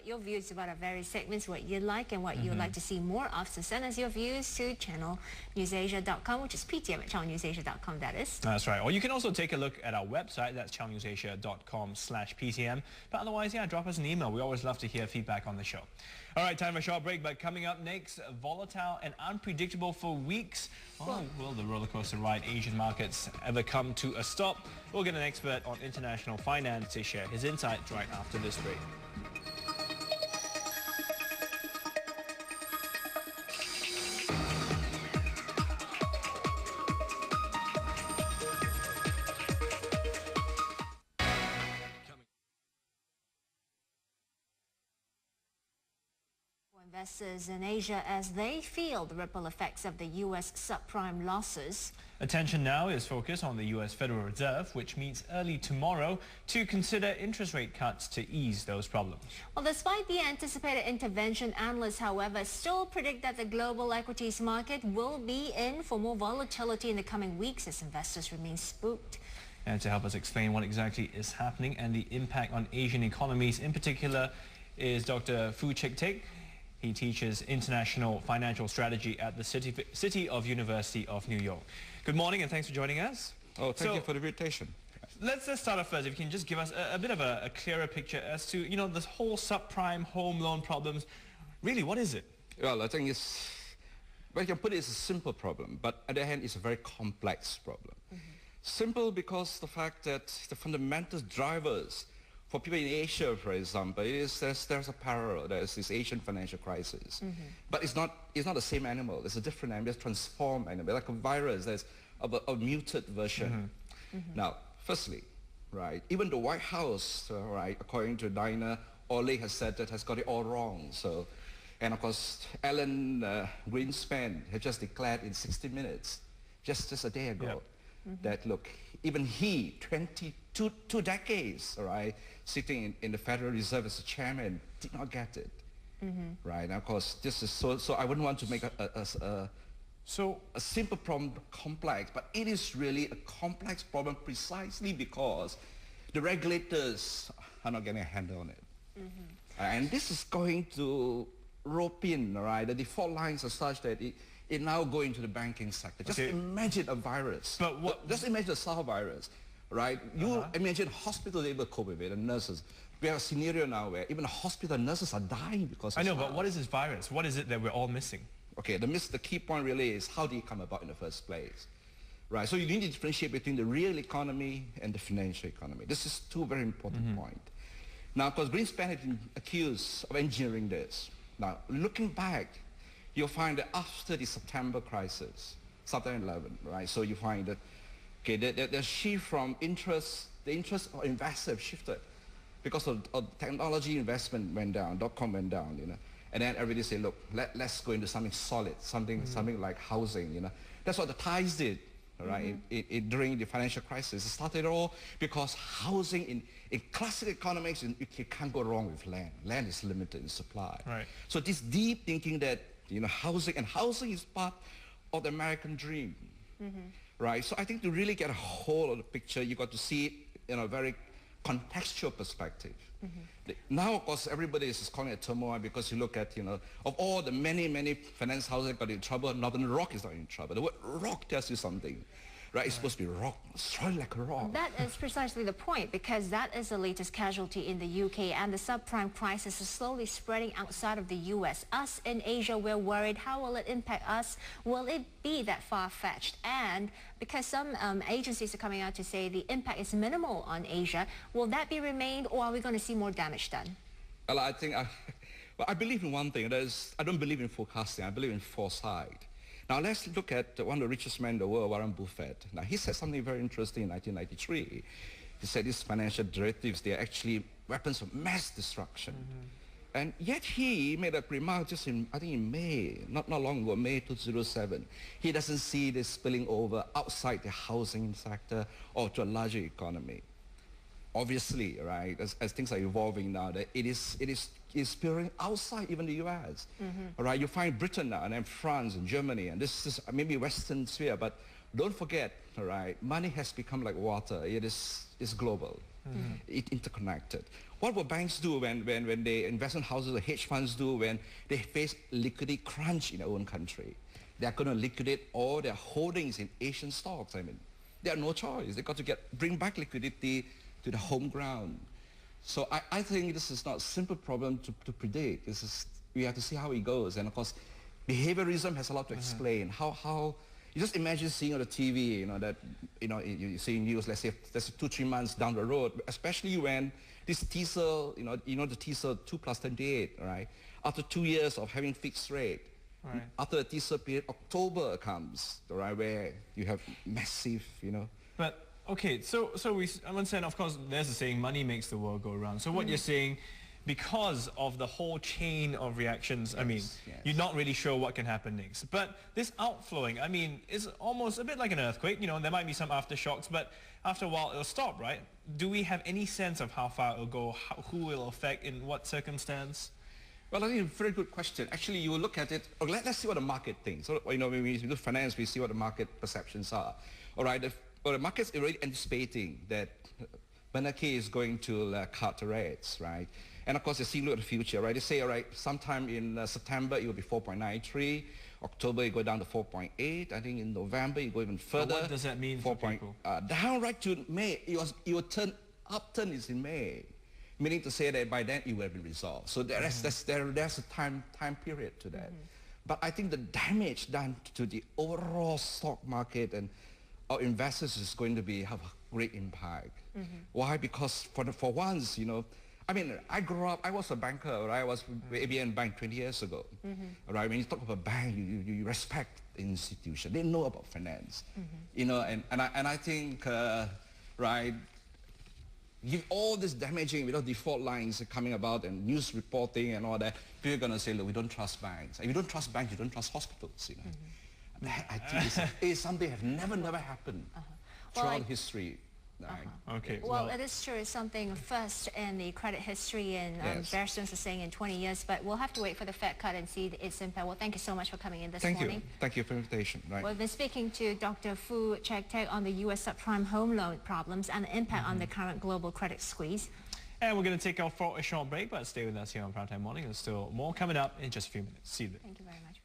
what your views about our various segments, what you like and what you'd like to see more of. So send us your views to channelnewsasia.com, which is ptm@channelnewsasia.com, that is. That's right. Or you can also take a look at our website. That's channelnewsasia.com/ptm. But otherwise, yeah, drop us an email. We always love to hear feedback on the show. All right, time for a short break. But coming up next, volatile and unpredictable for weeks. Oh, will the roller coaster ride Asian markets ever come to a stop? We'll get an expert on international finance to share his insights right after this break. Investors in Asia as they feel the ripple effects of the U.S. subprime losses. Attention now is focused on the U.S. Federal Reserve, which meets early tomorrow to consider interest rate cuts to ease those problems. Well, despite the anticipated intervention, analysts, however, still predict that the global equities market will be in for more volatility in the coming weeks as investors remain spooked. And to help us explain what exactly is happening and the impact on Asian economies in particular is Dr. Teck. He teaches international financial strategy at the City of University of New York. Good morning and thanks for joining us. Oh, thank you for the invitation. Let's start off first. If you can just give us a bit of a clearer picture as to, this whole subprime home loan problems. Really, what is it? Well, I think you can put it as a simple problem, but on the other hand, it's a very complex problem. Simple because the fact that the fundamental drivers for people in Asia, for example, there's a parallel. There's this Asian financial crisis. But it's not the same animal. It's a different animal. It's a transformed animal. Like a virus, there's a muted version. Now, firstly, right, even the White House, right, according to Diana Orley has said that has got it all wrong. So, and of course, Alan Greenspan has just declared in 60 Minutes, just a day ago, that look, even he, 22 decades, all right, sitting in the Federal Reserve as a chairman, did not get it, right? And of course, this is so I wouldn't want to make a simple problem complex, but it is really a complex problem precisely because the regulators are not getting a handle on it. And this is going to rope in, right? The default lines are such that it now go into the banking sector. Just imagine a virus. But just imagine a SARS virus, right? You imagine hospitals able to cope with it, and nurses. We have a scenario now where even hospital nurses are dying because of I know, SARS. but what is this virus? What is it that we're all missing? Okay, the key point really is how did it come about in the first place, right? So you need to differentiate between the real economy and the financial economy. This is two very important points. Now, of course, Greenspan has been accused of engineering this. Now, looking back, you'll find that after the September crisis, September 11, right? So you find that, okay, the shift from the interest of investors shifted because of technology investment went down, .com went down, and then everybody said, look, let's go into something solid, something like housing, That's what the Thais did, right? During the financial crisis. It started all because housing in classic economics, you can't go wrong with land. Land is limited in supply. Right. So this deep thinking that housing is part of the American dream, right? So I think to really get a hold of the picture, you got to see it in a very contextual perspective. Now, of course, everybody is calling it turmoil because you look at, of all the many finance houses that got in trouble, Northern Rock is not in trouble. The word rock tells you something. Right, it's supposed to be rock, solid like a rock. That is precisely the point, because that is the latest casualty in the UK, and the subprime crisis is slowly spreading outside of the US. Us in Asia, we're worried. How will it impact us? Will it be that far-fetched? And because some agencies are coming out to say the impact is minimal on Asia, will that be remained, or are we going to see more damage done? Well, I think, I believe in one thing. I don't believe in forecasting. I believe in foresight. Now let's look at one of the richest men in the world, Warren Buffett. Now he said something very interesting in 1993. He said these financial derivatives, they are actually weapons of mass destruction. And yet he made a remark just in May, not long ago, May 2007. He doesn't see this spilling over outside the housing sector or to a larger economy. Obviously, right, as things are evolving now, that it is spilling outside even the US. All right, you find Britain now, and then France and Germany, and this is maybe Western sphere, but don't forget, all right, money has become like water. It's global. It interconnected. What will banks do when the investment houses or hedge funds do when they face liquidity crunch in their own country? They're going to liquidate all their holdings in Asian stocks. I mean, they have no choice. They've got to bring back liquidity to the home ground. So I think this is not a simple problem to predict. We have to see how it goes. And of course, behaviorism has a lot to explain. How you just imagine seeing on the TV, you see news, let's say 2-3 months down the road, especially when this teaser, the teaser 2 plus 28, right? After 2 years of having fixed rate, after the teaser period, October comes, right, where you have massive, But okay, so we understand, of course, there's a saying, money makes the world go round. So what you're saying, because of the whole chain of reactions, I mean, you're not really sure what can happen next. But this outflowing, I mean, is almost a bit like an earthquake. There might be some aftershocks, but after a while it'll stop, right? Do we have any sense of how far it'll go, who it'll affect, in what circumstance? Well, I think it's a very good question. Actually, you look at it, let's see what the market thinks. So, when we do finance, we see what the market perceptions are. All right, the market's already anticipating that Bernanke is going to cut the rates, right? And of course, they see look at the future, right? They say, all right, sometime in September, it will be 4.93. October, it go down to 4.8. I think in November, it go even further. But what does that mean for people? Down right to May. It will upturn is in May, meaning to say that by then it will be resolved. So there's a time period to that. But I think the damage done to the overall stock market and our investors is going to have a great impact. Why? Because for once, I mean, I grew up, I was a banker, right? I was with ABN Bank 20 years ago, right? When you talk about bank, you respect the institution. They know about finance, and I think, right, give all this damaging without default lines coming about and news reporting and all that, people are going to say, look, we don't trust banks. If you don't trust banks, you don't trust hospitals, I think it's something that never happened throughout history. Okay. Well, it is true. It's something first in the credit history, and Bear Stearns is saying in 20 years, but we'll have to wait for the Fed cut and see its impact. Well, thank you so much for coming in this morning. Thank you for the invitation. Right. We've been speaking to Dr. Fu Teck on the U.S. subprime home loan problems and the impact on the current global credit squeeze. And we're going to take off for a short break, but stay with us here on Primetime Morning. There's still more coming up in just a few minutes. See you there. Thank you very much.